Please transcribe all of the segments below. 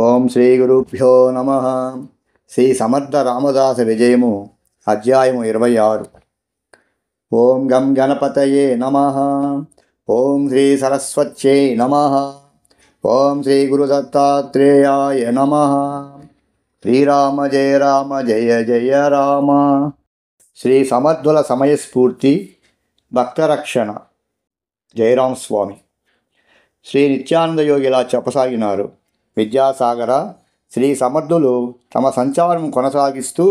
ఓం శ్రీ గురుభ్యో నమ. శ్రీ సమర్థ రామదాస విజయము అధ్యాయము 26. ఓం గం గణపతయే నమ. ఓం శ్రీ సరస్వత్యై నమ. ఓం శ్రీ గురుదత్తాత్రేయాయ నమ. శ్రీరామ జయ రామ జయ జయ రామ. శ్రీ సమర్థుల సమయస్ఫూర్తి భక్తరక్షణ. జయరాం స్వామి. శ్రీ నిత్యానంద యోగి ఇలా చెప్పసాగినారు. విద్యాసాగర, శ్రీ సమర్థులు తమ సంచారం కొనసాగిస్తూ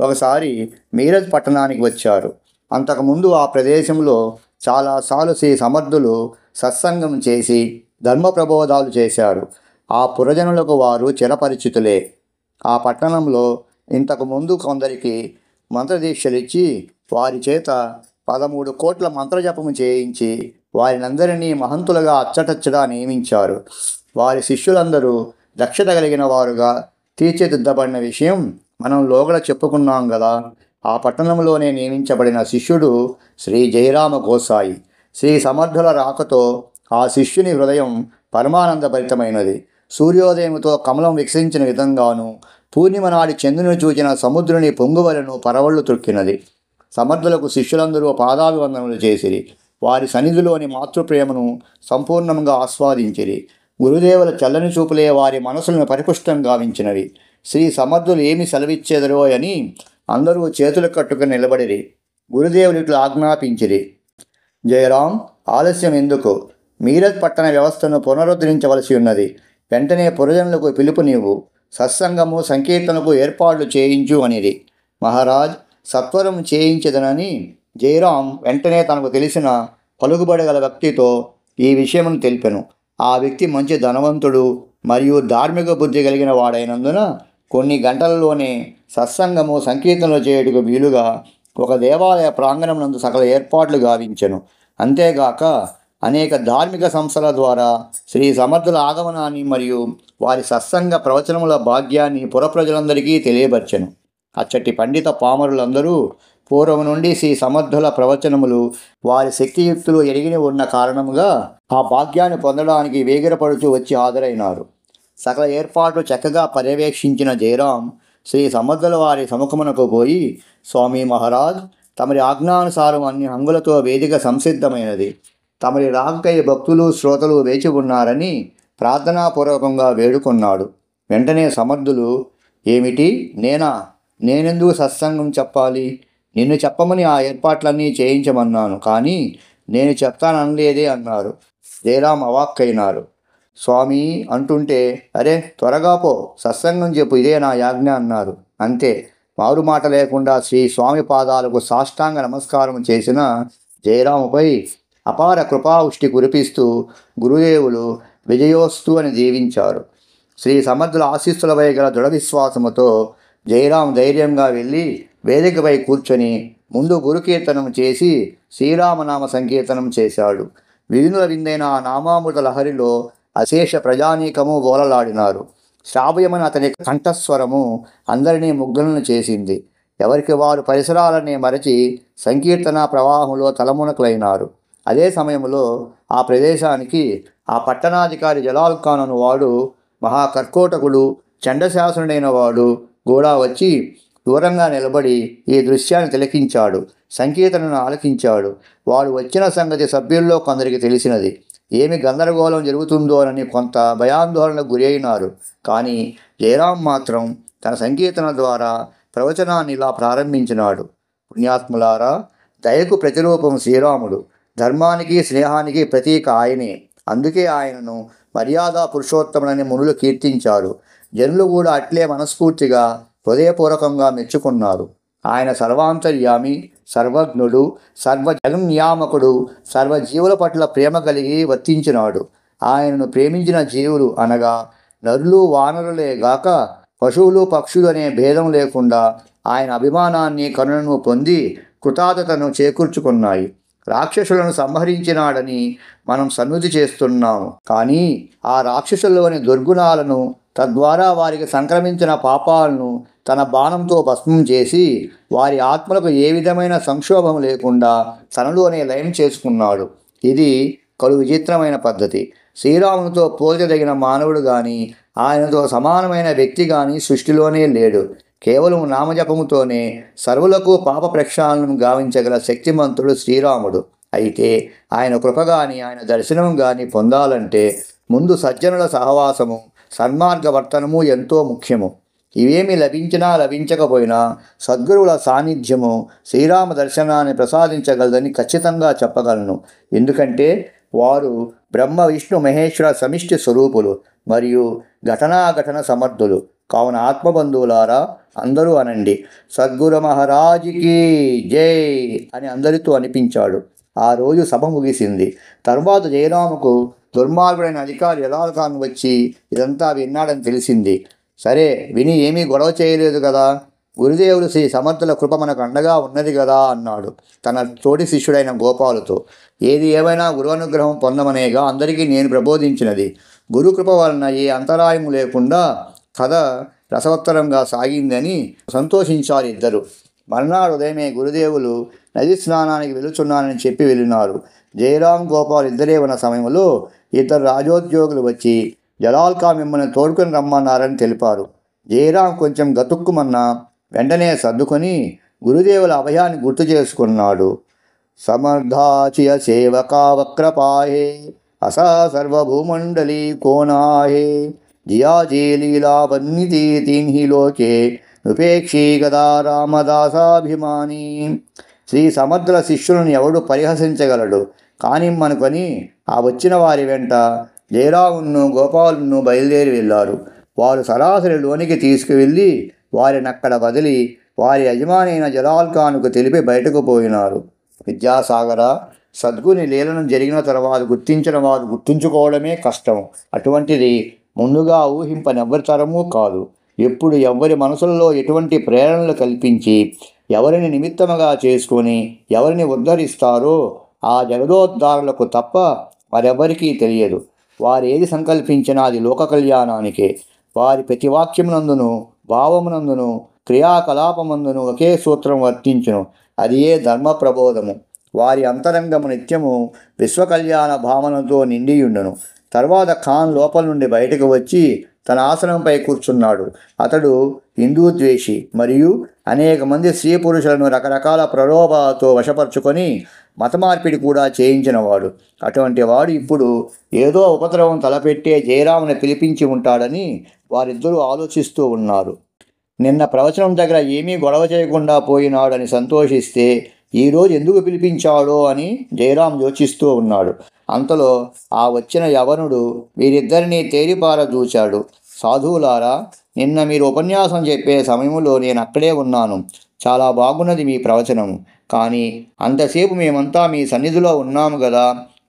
ఒకసారి మీరజ్ పట్టణానికి వచ్చారు. అంతకుముందు ఆ ప్రదేశంలో చాలాసార్లు శ్రీ సమర్థులు సత్సంగం చేసి ధర్మ ప్రబోధాలు చేశారు. ఆ పురజనులకు వారు చిరపరిచితులే. ఆ పట్టణంలో ఇంతకుముందు కొందరికి మంత్రదీక్షలిచ్చి వారి చేత 13 కోట్ల మంత్రజపము చేయించి వారినందరినీ మహంతులుగా అచ్చటచ్చడా నియమించారు. వారి శిష్యులందరూ దక్షత కలిగిన వారుగా తీర్చిదిద్దబడిన విషయం మనం లోగడ చెప్పుకున్నాం కదా. ఆ పట్టణంలోనే నియమించబడిన శిష్యుడు శ్రీ జయరామ గోసాయి. శ్రీ సమర్థుల రాకతో ఆ శిష్యుని హృదయం పరమానందభరితమైనది. సూర్యోదయంతో కమలం వికసించిన విధంగాను, పూర్ణిమ నాడి చంద్రుని చూచిన సముద్రుని పొంగువలను పరవళ్ళు త్రొక్కినది. సమర్థులకు శిష్యులందరూ పాదాభివందనలు చేసిరి. వారి సన్నిధిలోని మాతృప్రేమను సంపూర్ణంగా ఆస్వాదించిరి. గురుదేవుల చల్లని చూపులే వారి మనసులను పరిపుష్టం గావించినవి. శ్రీ సమర్థులు ఏమి సెలవిచ్చేదరో అని అందరూ చేతులు కట్టుకుని నిలబడిరి. గురుదేవులు ఇట్లు ఆజ్ఞాపించిరి. జయరాం, ఆలస్యం ఎందుకు? మీరజ్ పట్టణ వ్యవస్థను పునరుద్ధరించవలసి ఉన్నది. వెంటనే పురజనులకు పిలుపు నీవు. సత్సంగము సంకీర్తనకు ఏర్పాట్లు చేయించు అనిరి. మహారాజ్, సత్వరం చేయించదనని జయరాం వెంటనే తనకు తెలిసిన పలుకుబడగల వ్యక్తితో ఈ విషయమును తెలిపెను. ఆ వ్యక్తి మంచి ధనవంతుడు మరియు ధార్మిక బుద్ధి కలిగిన వాడైనందున కొన్ని గంటలలోనే సత్సంగము సంకీర్తనలు చేయుటకు వీలుగా ఒక దేవాలయ ప్రాంగణం నందు సకల ఏర్పాట్లు గావించెను. అంతేగాక అనేక ధార్మిక సంస్థల ద్వారా శ్రీ సమర్థుల ఆగమనాన్ని మరియు వారి సత్సంగ ప్రవచనముల భాగ్యాన్ని పురప్రజలందరికీ తెలియపరచెను. అచ్చటి పండిత పామరులందరూ పూర్వం నుండి శ్రీ సమర్థుల ప్రవచనములు వారి శక్తియుక్తులు ఎరిగిన ఉన్న కారణముగా ఆ భాగ్యాన్ని పొందడానికి వేగిరపడుతూ వచ్చి హాజరైనారు. సకల ఏర్పాట్లు చక్కగా పర్యవేక్షించిన జయరాం శ్రీ సమర్థుల వారి సముఖమునకు పోయి, స్వామి మహారాజ్, తమరి ఆజ్ఞానుసారం అన్ని హంగులతో వేదిక సంసిద్ధమైనది. తమరి రాకై భక్తులు శ్రోతలు వేచి ఉన్నారని ప్రార్థనాపూర్వకంగా వేడుకొన్నాడు. వెంటనే సమర్థులు, ఏమిటి, నేనెందుకు సత్సంగం చెప్పాలి? నిన్ను చెప్పమని ఆ ఏర్పాట్లన్నీ చేయించమన్నాను, కానీ నేను చెప్తాననలేదే అన్నారు. జయరాం అవాక్కైనారు. స్వామి అంటుంటే, అరే త్వరగా పో, సత్సంగం చెప్పు, ఇదే నా యాజ్ఞ అన్నారు. అంతే. మారు మాట లేకుండా శ్రీ స్వామి పాదాలకు సాష్టాంగ నమస్కారం చేసిన జయరాముపై అపార కృపావృష్టి కురిపిస్తూ గురుదేవులు విజయోస్తు అని దీవించారు. శ్రీ సమర్థుల ఆశీస్సులపై గల దృఢ విశ్వాసముతో జయరాం ధైర్యంగా వెళ్ళి వేదికపై కూర్చొని ముందు గురుకీర్తనం చేసి శ్రీరామనామ సంకీర్తనం చేశాడు. వినుల విందైన ఆ నామామృత లహరిలో అశేష ప్రజానీకము ఓలలాడినారు. శ్రావ్యమైన అతని కంఠస్వరము అందరినీ ముగ్ధులను చేసింది. ఎవరికి వారు పరిసరాలనే మరచి సంకీర్తన ప్రవాహంలో తలమునకలైనారు. అదే సమయంలో ఆ ప్రదేశానికి ఆ పట్టణాధికారి జలాల్ ఖాన్ అను వాడు, మహాకర్కోటకుడు, చండశాసనుడైన వాడు కూడా వచ్చి దూరంగా నిలబడి ఈ దృశ్యాన్ని తిలకించాడు. సంకీర్తనను ఆలకించాడు. వాడు వచ్చిన సంగతి సభ్యుల్లో కొందరికి తెలిసినది. ఏమి గందరగోళం జరుగుతుందోనని కొంత భయాందోళనకు గురి అయినారు. కానీ జయరాం మాత్రం తన సంకీర్తన ద్వారా ప్రవచనాన్ని ఇలా ప్రారంభించినాడు. పుణ్యాత్ములారా, దయకు ప్రతిరూపం శ్రీరాముడు. ధర్మానికి స్నేహానికి ప్రతీక ఆయనే. అందుకే ఆయనను మర్యాద పురుషోత్తములని మునులు కీర్తించారు. జనులు కూడా అట్లే మనస్ఫూర్తిగా హృదయపూర్వకంగా మెచ్చుకున్నారు. ఆయన సర్వాంతర్యామి, సర్వజ్ఞుడు, సర్వజగన్నియామకుడు, సర్వజీవుల పట్ల ప్రేమ కలిగి వర్తించినాడు. ఆయనను ప్రేమించిన జీవులు అనగా నరులు వానరులే గాక పశువులు పక్షులు అనే భేదం లేకుండా ఆయన అభిమానాన్ని కరుణను పొంది కృతార్థతను చేకూర్చుకున్నాయి. రాక్షసులను సంహరించినాడని మనం సన్నుతి చేస్తున్నాము. కానీ ఆ రాక్షసుల్లోని దుర్గుణాలను, తద్వారా వారికి సంక్రమించిన పాపాలను తన బాణంతో భస్మం చేసి వారి ఆత్మలకు ఏ విధమైన సంక్షోభం లేకుండా తనలోనే లయం చేసుకున్నాడు. ఇది కడు విచిత్రమైన పద్ధతి. శ్రీరామునితో పోల్చదగిన మానవుడు కానీ ఆయనతో సమానమైన వ్యక్తి కానీ సృష్టిలోనే లేడు. కేవలం నామజపముతోనే సర్వులకు పాప ప్రక్షాళనం గావించగల శక్తిమంతుడు శ్రీరాముడు. అయితే ఆయన కృప కానీ ఆయన దర్శనం కానీ పొందాలంటే ముందు సజ్జనుల సహవాసము, సన్మార్గవర్తనము ఎంతో ముఖ్యము. ఇవేమి లభించినా లభించకపోయినా సద్గురువుల సాన్నిధ్యము శ్రీరామ దర్శనాన్ని ప్రసాదించగలదని ఖచ్చితంగా చెప్పగలను. ఎందుకంటే వారు బ్రహ్మ విష్ణు మహేశ్వర సమిష్టి స్వరూపులు మరియు ఘటనాఘటన సమర్థులు. కావున ఆత్మబంధువులారా అందరూ అనండి, సద్గురు మహారాజుకి జై అని అందరితో అనిపించాడు. ఆ రోజు సభ ముగిసింది. తర్వాత జయరాముకు దుర్మార్గుడైన అధికారి జలాల్ ఖాన్ వచ్చి ఇదంతా విన్నాడని తెలిసింది. సరే, విని ఏమీ గొడవ చేయలేదు కదా, గురుదేవుడు శ్రీ సమర్థుల కృప మనకు అండగా ఉన్నది కదా అన్నాడు తన తోటి శిష్యుడైన గోపాలుతో. ఏది ఏమైనా గురువనుగ్రహం పొందమనేగా అందరికీ నేను ప్రబోధించినది. గురుకృప వలన ఏ అంతరాయము లేకుండా కథ రసవత్తరంగా సాగిందని సంతోషించారు ఇద్దరు. మర్నాడు ఉదయమే గురుదేవులు నది స్నానానికి వెళుచున్నానని చెప్పి వెళ్ళినారు. జయరాం, గోపాల్ ఇద్దరే ఉన్న సమయంలో ఇద్దరు రాజోద్యోగులు వచ్చి జలాల్ ఖాన్ మిమ్మల్ని తోడుకొని రమ్మన్నారని తెలిపారు. జయరాం కొంచెం గతుక్కుమన్నా వెంటనే సర్దుకొని గురుదేవుల అభయాన్ని గుర్తు చేసుకున్నాడు. సమర్థాచియ సేవకా వక్రపాహే అసా సర్వభూమండలి కోనాహే జియాజీ లీలావన్నితి తీన్హి లోకే ఉపేక్షీ గదా రామదాసాభిమాని. శ్రీ సమర్థుల శిష్యులను ఎవడు పరిహసించగలడు? కానిమ్మనుకొని ఆ వచ్చిన వారి వెంట జయరామును, గోపాలును బయలుదేరి వెళ్ళారు. వారు సరాసరి లోనికి తీసుకువెళ్ళి వారినక్కడ వదిలి వారి యజమాని అయిన జలాల్ ఖాన్కు తెలిపి బయటకు పోయినారు. విద్యాసాగర, సద్గుని లీలను జరిగిన తర్వాత గుర్తించిన వారు గుర్తుంచుకోవడమే కష్టం. అటువంటిది ముందుగా ఊహింపనెవ్వరి తరమూ కాదు. ఎప్పుడు ఎవ్వరి మనసులలో ఎటువంటి ప్రేరణలు కల్పించి ఎవరిని నిమిత్తముగా చేసుకొని ఎవరిని ఉద్ధరిస్తారో ఆ జగదోద్ధారులకు తప్ప మరెవ్వరికీ తెలియదు. వారు ఏది సంకల్పించినా అది లోక కళ్యాణానికే. వారి ప్రతి వాక్యమునందును, భావమునందును, క్రియాకలాపమందును ఒకే సూత్రం వర్తించును. అది ఏ ధర్మ ప్రబోధము. వారి అంతరంగము నిత్యము విశ్వకళ్యాణ భావనతో నిండియుండును. తర్వాత ఖాన్ లోపల నుండి బయటకు వచ్చి తన ఆసనంపై కూర్చున్నాడు. అతడు హిందూ ద్వేషి మరియు అనేక మంది స్త్రీ పురుషులను రకరకాల ప్రలోభాలతో వశపరుచుకొని మతమార్పిడి కూడా చేయించినవాడు. అటువంటి వాడు ఇప్పుడు ఏదో ఉపద్రవం తలపెట్టే జయరాముని పిలిపించి ఉంటాడని వారిద్దరూ ఆలోచిస్తూ ఉన్నారు. నిన్న ప్రవచనం దగ్గర ఏమీ గొడవ చేయకుండా పోయినాడని సంతోషిస్తే ఈరోజు ఎందుకు పిలిపించాడో అని జయరాం యోచిస్తూ ఉన్నాడు. అంతలో ఆ వచ్చిన యవనుడు వీరిద్దరినీ తేరిపార చూచాడు. సాధువులారా, నిన్న మీరు ఉపన్యాసం చెప్పే సమయంలో నేను అక్కడే ఉన్నాను. చాలా బాగున్నది మీ ప్రవచనం. కానీ అంతసేపు మేమంతా మీ సన్నిధిలో ఉన్నాము కదా,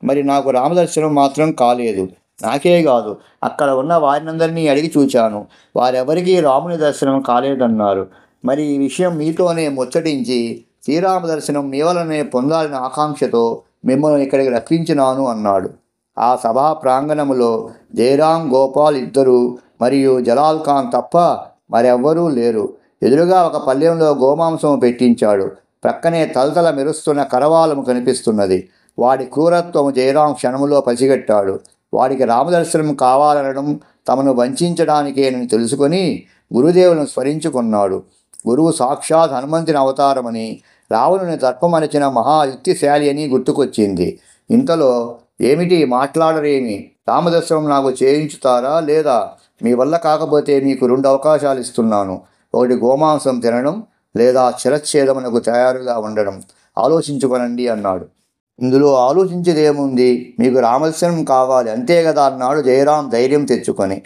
మరి నాకు రామదర్శనం మాత్రం కాలేదు. నాకే కాదు, అక్కడ ఉన్న వారినందరినీ అడిగి చూచాను. వారెవరికీ రాముని దర్శనం కాలేదన్నారు. మరి ఈ విషయం మీతోనే ముచ్చటించి శ్రీరామ దర్శనం మీ వలనే పొందాలని ఆకాంక్షతో మిమ్మల్ని ఇక్కడికి రప్పించినాను అన్నాడు. ఆ సభా ప్రాంగణములో జయరాం, గోపాల్ ఇద్దరు మరియు జలాల్ ఖాన్ తప్ప మరెవ్వరూ లేరు. ఎదురుగా ఒక పల్లెంలో గోమాంసము పెట్టించాడు. ప్రక్కనే తలతల మెరుస్తున్న కరవాలము కనిపిస్తున్నది. వాడి క్రూరత్వము జయరాం క్షణములో పసిగట్టాడు. వాడికి రామదర్శనం కావాలనడం తమను వంచడానికేనని తెలుసుకొని గురుదేవులను స్మరించుకున్నాడు. గురువు సాక్షాత్ హనుమంతుని అవతారమని, రావణుని దర్పమరచిన మహాయుక్తిశాలి అని గుర్తుకొచ్చింది. ఇంతలో ఏమిటి, మాట్లాడరేమి? రామదర్శనం నాకు చేయించుతారా లేదా? మీ వల్ల కాకపోతే మీకు 2 అవకాశాలు ఇస్తున్నాను. ఒకటి గోమాంసం తినడం, లేదా శిరచ్ఛేదమునకు తయారుగా ఉండడం. ఆలోచించుకొనండి అన్నాడు. ఇందులో ఆలోచించేదేముంది, మీకు రామదర్శనం కావాలి అంతే కదా అన్నాడు జయరాం ధైర్యం తెచ్చుకొని.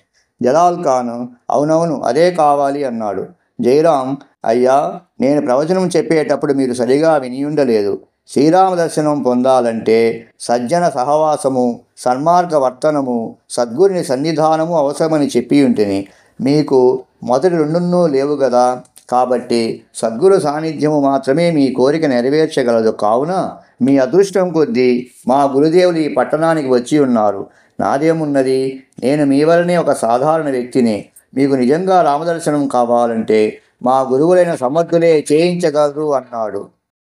జలాల్ ఖాన్ అవునవును అదే కావాలి అన్నాడు. జయరాం, అయ్యా, నేను ప్రవచనం చెప్పేటప్పుడు మీరు సరిగా వినియుండలేదు. శ్రీరామ దర్శనం పొందాలంటే సజ్జన సహవాసము, సన్మార్గ వర్తనము, సద్గురుని సన్నిధానము అవసరమని చెప్పి ఉంటిని. మీకు మొదటి 2 లేవు కదా. కాబట్టి సద్గురు సాన్నిధ్యము మాత్రమే మీ కోరిక నెరవేర్చగలదు. కావున మీ అదృష్టం కొద్దీ మా గురుదేవులు ఈ పట్టణానికి వచ్చి ఉన్నారు. నాదేమున్నది, నేను మీ వలనే ఒక సాధారణ వ్యక్తిని. మీకు నిజంగా రామదర్శనం కావాలంటే మా గురువులైన సమర్థులే చేయించగలరు అన్నాడు.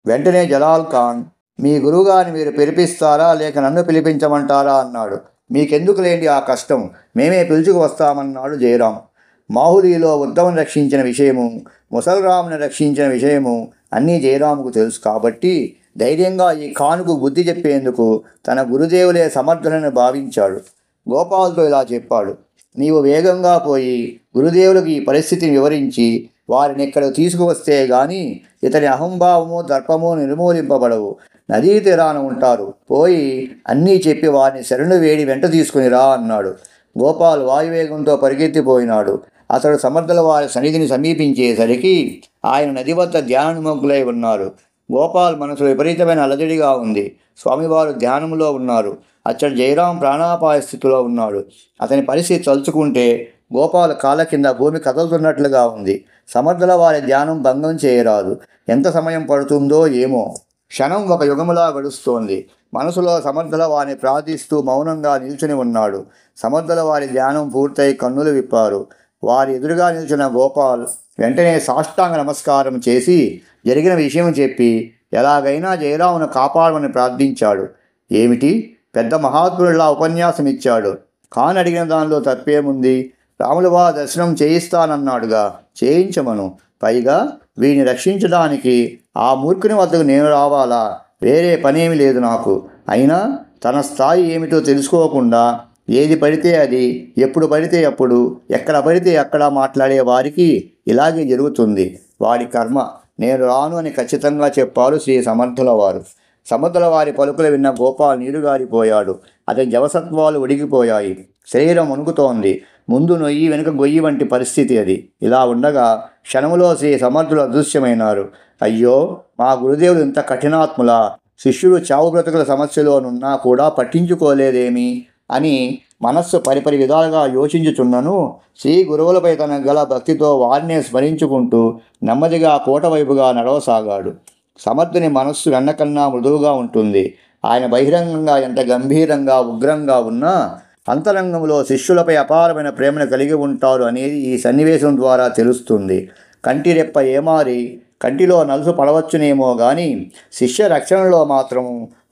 వెంటనే జలాల్ ఖాన్, మీ గురువుగారిని మీరు పిలిపిస్తారా లేక నన్ను పిలిపించమంటారా అన్నాడు. మీకెందుకు లేండి ఆ కష్టం, మేమే పిలుచుకు వస్తామన్నాడు జయరాం. మాహులీలో ఉద్ధవుని రక్షించిన విషయము, ముసలరాముని రక్షించిన విషయము అన్నీ జయరాముకు తెలుసు కాబట్టి ధైర్యంగా ఈ ఖానుకు బుద్ధి చెప్పేందుకు తన గురుదేవులే సమర్థులను భావించాడు. గోపాల్తో ఇలా చెప్పాడు: నీవు వేగంగా పోయి గురుదేవులకు ఈ పరిస్థితిని వివరించి వారిని ఇక్కడికి తీసుకువస్తే గాని ఇతని అహంభావము దర్పము నిర్మూలింపబడవు. నదీ తీరాన ఉంటారు, పోయి అన్నీ చెప్పి వారిని శరణు వేడి వెంట తీసుకుని రా అన్నాడు. గోపాల్ వాయువేగంతో పరిగెత్తిపోయినాడు. అతడు సమర్థుల వారి సన్నిధిని సమీపించేసరికి ఆయన నది వద్ద ధ్యాననిమగ్నులై ఉన్నారు. గోపాల్ మనసు విపరీతమైన అలజడిగా ఉంది. స్వామివారు ధ్యానంలో ఉన్నారు. అచ్చడి జయరాం ప్రాణాపాయ స్థితిలో ఉన్నాడు. అతని పరిస్థితి తలుచుకుంటే గోపాల్ కాళ్ళ కింద భూమి కదులుతున్నట్లుగా ఉంది. సమర్థుల వారి ధ్యానం భంగం చేయరాదు. ఎంత సమయం పడుతుందో ఏమో. క్షణం ఒక యుగములా గడుస్తోంది. మనసులో సమర్థుల వారిని ప్రార్థిస్తూ మౌనంగా నిల్చుని ఉన్నాడు. సమర్థుల వారి ధ్యానం పూర్తయి కన్నులు విప్పారు. వారి ఎదురుగా నిల్చున్న గోపాల్ వెంటనే సాష్టాంగ నమస్కారం చేసి జరిగిన విషయం చెప్పి ఎలాగైనా జయరామును కాపాడమని ప్రార్థించాడు. ఏమిటి, పెద్ద మహాత్ముడిలా ఉపన్యాసం ఇచ్చాడు. ఖాన్ అడిగిన దానిలో తప్పేముంది? రాముల వారి దర్శనం చేయిస్తానన్నాడుగా, చేయించమను. పైగా వీడిని రక్షించడానికి ఆ మూర్ఖుని వద్దకు నేను రావాలా? వేరే పనేమి లేదు నాకు. అయినా తన స్థాయి ఏమిటో తెలుసుకోకుండా ఏది పడితే అది, ఎప్పుడు పడితే అప్పుడు, ఎక్కడ పడితే అక్కడ మాట్లాడే వారికి ఇలాగే జరుగుతుంది. వాడి కర్మ. నేను రాను అని ఖచ్చితంగా చెప్పారు శ్రీ సమర్థుల వారు. సమర్థుల వారి పలుకులు విన్న గోపాల్ నీరుగారిపోయాడు. అతని జవసత్వాలు ఉడిగిపోయాయి. శరీరం వణుకుతోంది. ముందు నొయ్యి వెనుక గొయ్యి వంటి పరిస్థితి అది. ఇలా ఉండగా క్షణములో శ్రీ సమర్థులు అదృశ్యమైనారు. అయ్యో, మా గురుదేవులు ఇంత కఠినాత్ములా? శిష్యుడు చావు బ్రతుకుల సమస్యలోనున్నా కూడా పట్టించుకోలేదేమి అని మనస్సు పరిపరి విధాలుగా యోచించుచున్నను శ్రీ గురువులపై తన గల భక్తితో వారినే స్మరించుకుంటూ నెమ్మదిగా కోట వైపుగా నడవసాగాడు. సమర్థుని మనస్సు వెన్నకన్నా మృదువుగా ఉంటుంది. ఆయన బహిరంగంగా ఎంత గంభీరంగా ఉగ్రంగా ఉన్నా అంతరంగంలో శిష్యులపై అపారమైన ప్రేమను కలిగి ఉంటారు అనేది ఈ సన్నివేశం ద్వారా తెలుస్తుంది. కంటి రెప్ప ఏమారి కంటిలో నలుసు పడవచ్చునేమో కానీ శిష్య రక్షణలో మాత్రం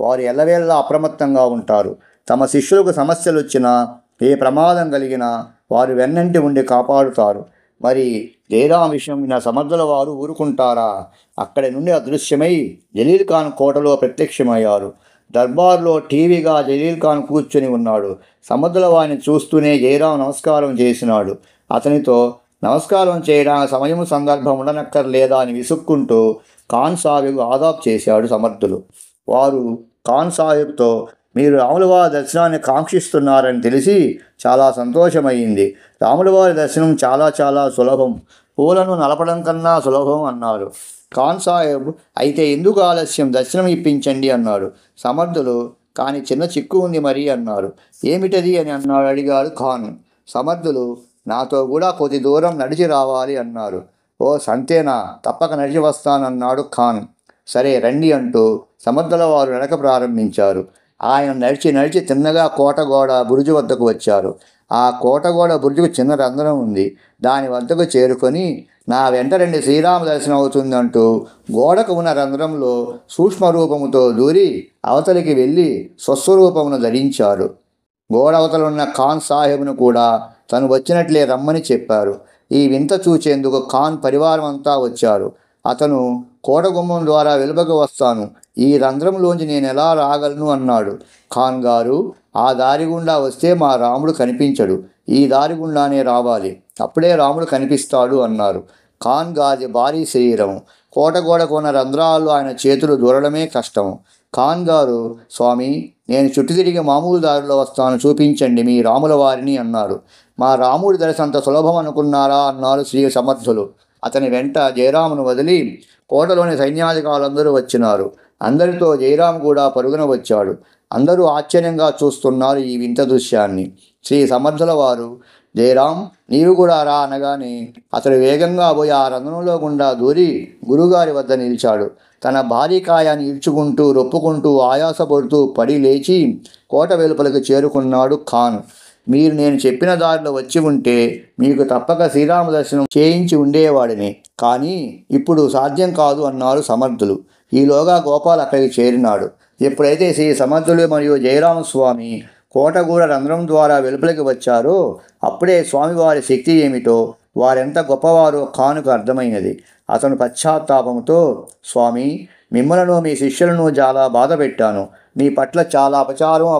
వారు ఎల్లవేళలా అప్రమత్తంగా ఉంటారు. తమ శిష్యులకు సమస్యలు వచ్చినా, ఏ ప్రమాదం కలిగినా వారు వెన్నంటి ఉండి కాపాడుతారు. మరి జయరాం విషయం విన్న సమర్థుల వారు ఊరుకుంటారా? అక్కడి నుండి అదృశ్యమై జలీల్ ఖాన్ కోటలో ప్రత్యక్షమయ్యారు. దర్బార్లో టీవీగా జలీల్ ఖాన్ కూర్చొని ఉన్నాడు. సమర్థుల వారిని చూస్తూనే జయరాం నమస్కారం చేసినాడు. అతనితో నమస్కారం చేయడానికి సమయం సందర్భం ఉండనక్కర్లేదా అని విసుక్కుంటూ ఖాన్ సాహెబ్ ఆదాబ్ చేశాడు సమర్థులు. వారు ఖాన్ సాహెబ్తో, మీరు రాములవారి దర్శనాన్ని కాంక్షిస్తున్నారని తెలిసి చాలా సంతోషమైంది. రాములవారి దర్శనం చాలా చాలా సులభం, పూలను నలపడం కన్నా సులభం అన్నారు. ఖాన్ సాహెబ్ అయితే ఎందుకు ఆలస్యం, దర్శనం ఇప్పించండి అన్నాడు. సమర్థులు, కానీ చిన్న చిక్కు ఉంది మరి అన్నారు. ఏమిటది అని అడిగాడు ఖాన్. సమర్థులు, నాతో కూడా కొద్ది దూరం నడిచి రావాలి అన్నారు. ఓ సంతేనా, తప్పక నడిచి వస్తానన్నాడు ఖాన్. సరే రండి అంటూ సమర్థుల వారు నడక ప్రారంభించారు. ఆయన నడిచి తిన్నగా కోటగోడ బురుజు వద్దకు వచ్చారు. ఆ కోటగోడ బురుజుకు చిన్న రంధ్రం ఉంది. దాని వద్దకు చేరుకొని నా వెంట రండి, శ్రీరామ దర్శనం అవుతుందంటూ గోడకు ఉన్న రంధ్రంలో సూక్ష్మరూపముతో దూరి అవతలికి వెళ్ళి స్వస్వరూపమును ధరించారు. గోడ అవతలున్న ఖాన్ సాహెబ్ను కూడా తను వచ్చినట్లే రమ్మని చెప్పారు. ఈ వింత చూచేందుకు ఖాన్ పరివారం అంతా వచ్చారు. అతను కోట గుమ్మం ద్వారా వెలుపకు వస్తాను, ఈ రంధ్రంలోంచి నేను ఎలా రాగలను అన్నాడు. ఖాన్ గారు, ఆ దారి గుండా వస్తే మా రాముడు కనిపించడు, ఈ దారి గుండానే రావాలి, అప్పుడే రాముడు కనిపిస్తాడు అన్నారు. ఖాన్ గారి భారీ శరీరం, కోటగోడకు ఉన్న రంధ్రాలు ఆయన చేతులు దూరడమే కష్టం. ఖాన్ గారు, స్వామి నేను చుట్టూ తిరిగి మామూలు దారిలో వస్తాను, చూపించండి మీ రాముల వారిని అన్నారు. మా రాముడి దర్శనం అంత సులభం అనుకున్నారా అన్నారు శ్రీ సమర్థులు. అతని వెంట జయరామును వదిలి కోటలోని సైన్యాధికారులందరూ వచ్చినారు. అందరితో జయరాం కూడా పరుగున వచ్చాడు. అందరూ ఆశ్చర్యంగా చూస్తున్నారు ఈ వింత దృశ్యాన్ని. శ్రీ సమర్థుల వారు, జయరాం నీవు కూడా రా అనగానే అతడు వేగంగా పోయి ఆ రంధ్రంలో గుండా దూరి గురుగారి వద్ద నిలిచాడు. తన భారీ కాయాన్ని ఈడ్చుకుంటూ రొప్పుకుంటూ ఆయాసపడుతూ పడి లేచి కోట వెలుపలకు చేరుకున్నాడు ఖాన్. మీరు నేను చెప్పిన దారిలో వచ్చి ఉంటే మీకు తప్పక శ్రీరామ దర్శనం చేయించి ఉండేవాడిని, కానీ ఇప్పుడు సాధ్యం కాదు అన్నారు సమర్థులు. ఈలోగా గోపాల్ అక్కడికి చేరినాడు. ఎప్పుడైతే శ్రీ సమర్థులు మరియు జయరామస్వామి కోటగూడ రంధ్రం ద్వారా వెలుపలికి వచ్చారో అప్పుడే స్వామివారి శక్తి ఏమిటో, వారెంత గొప్పవారో ఖానుకు అర్థమైనది. అతను పశ్చాత్తాపంతో, స్వామి, మిమ్మలను మీ శిష్యులను చాలా బాధ పెట్టాను. మీ పట్ల చాలా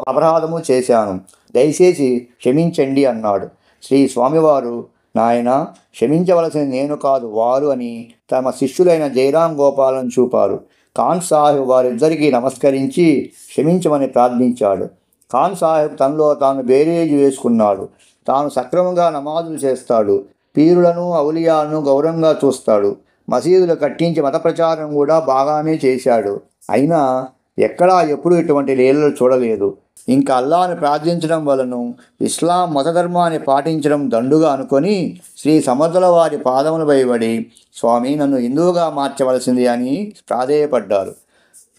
అపరాధము చేశాను. దయచేసి క్షమించండి అన్నాడు. శ్రీ స్వామివారు, నాయన, క్షమించవలసింది నేను కాదు వారు అని తమ శిష్యులైన జయరాం గోపాలను చూపారు. ఖాన్ సాహెబ్ వారిద్దరికీ నమస్కరించి క్షమించమని ప్రార్థించాడు. ఖాన్ సాహెబ్ తనలో తాను బేరేజు వేసుకున్నాడు. తాను సక్రమంగా నమాజులు చేస్తాడు, పీరులను ఔలియాలను గౌరవంగా చూస్తాడు, మసీదులు కట్టించి మత ప్రచారం కూడా బాగానే చేశాడు. అయినా ఎక్కడా ఎప్పుడూ ఇటువంటి లీలలు చూడలేదు. ఇంకా అల్లాను ప్రార్థించడం వలను ఇస్లాం మతధర్మాన్ని పాటించడం దండుగా అనుకొని శ్రీ సమర్థుల వారి పాదములపై పడి, స్వామి, నన్ను హిందువుగా మార్చవలసింది అని ప్రాధేయపడ్డారు.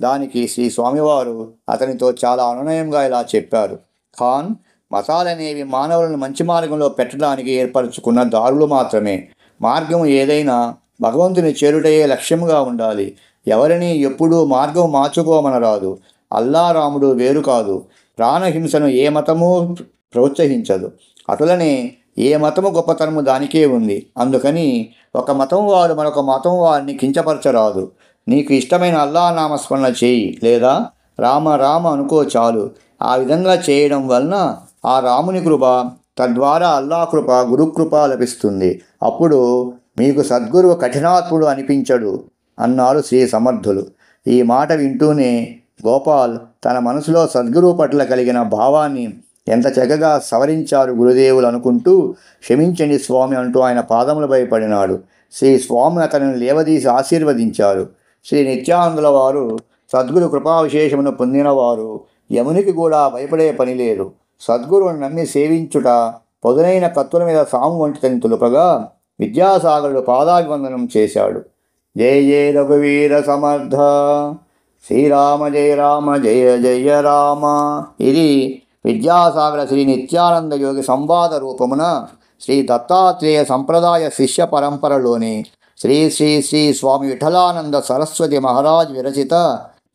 దానికి శ్రీ స్వామివారు అతనితో చాలా అనునయంగా ఇలా చెప్పారు. ఖాన్, మతాలనేవి మానవులను మంచి మార్గంలో పెట్టడానికి ఏర్పరచుకున్న దారులు మాత్రమే. మార్గం ఏదైనా భగవంతుని చేరుటయే లక్ష్యముగా ఉండాలి. ఎవరిని ఎప్పుడూ మార్గం మార్చుకోమనరాదు. అల్లా రాముడు వేరు కాదు. ప్రాణహింసను ఏ మతము ప్రోత్సహించదు. అటులనే ఏ మతము గొప్పతనము దానికే ఉంది. అందుకని ఒక మతం వారు మరొక మతం వారిని కించపరచరాదు. నీకు ఇష్టమైన అల్లా నామస్మరణ చేయి, లేదా రామ రామ అనుకో చాలు. ఆ విధంగా చేయడం వలన ఆ రాముని కృప, తద్వారా అల్లా కృప, గురుకృప లభిస్తుంది. అప్పుడు మీకు సద్గురువు కఠినాత్ముడు అనిపించడు అన్నారు శ్రీ సమర్థులు. ఈ మాట వింటూనే గోపాల్ తన మనసులో సద్గురువు పట్ల కలిగిన భావాన్ని ఎంత చక్కగా సవరించారు గురుదేవులు అనుకుంటూ, క్షమించండి స్వామి అంటూ ఆయన పాదములపై పడినాడు. శ్రీ స్వామి అతనిని లేవదీసి ఆశీర్వదించారు. శ్రీ నిత్యానందుల వారు సద్గురు కృపా విశేషమును పొందినవారు యమునికి కూడా భయపడే పని లేదు. సద్గురువును నమ్మి సేవించుట పదునైన కత్తుల మీద సాము వంటిదని తెలుపగా విద్యాసాగరుడు పాదాభివందనం చేశాడు. జయ జయ రఘువీర సమర్థ, శ్రీరామ జయ రామ జయ జయ రామ. ఇది విద్యాసాగర శ్రీ నిత్యానంద యోగి సంవాద రూపమున శ్రీ దత్తాత్రేయ సంప్రదాయ శిష్య పరంపరలోని శ్రీ శ్రీ శ్రీ స్వామి విఠలానంద సరస్వతి మహారాజ్ విరచిత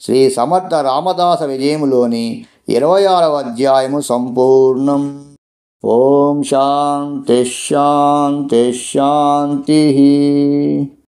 శ్రీ సమర్థ రామదాస విజయములోని 26వ అధ్యాయము సంపూర్ణం. ఓం శాంతి శాంతి శాంతి.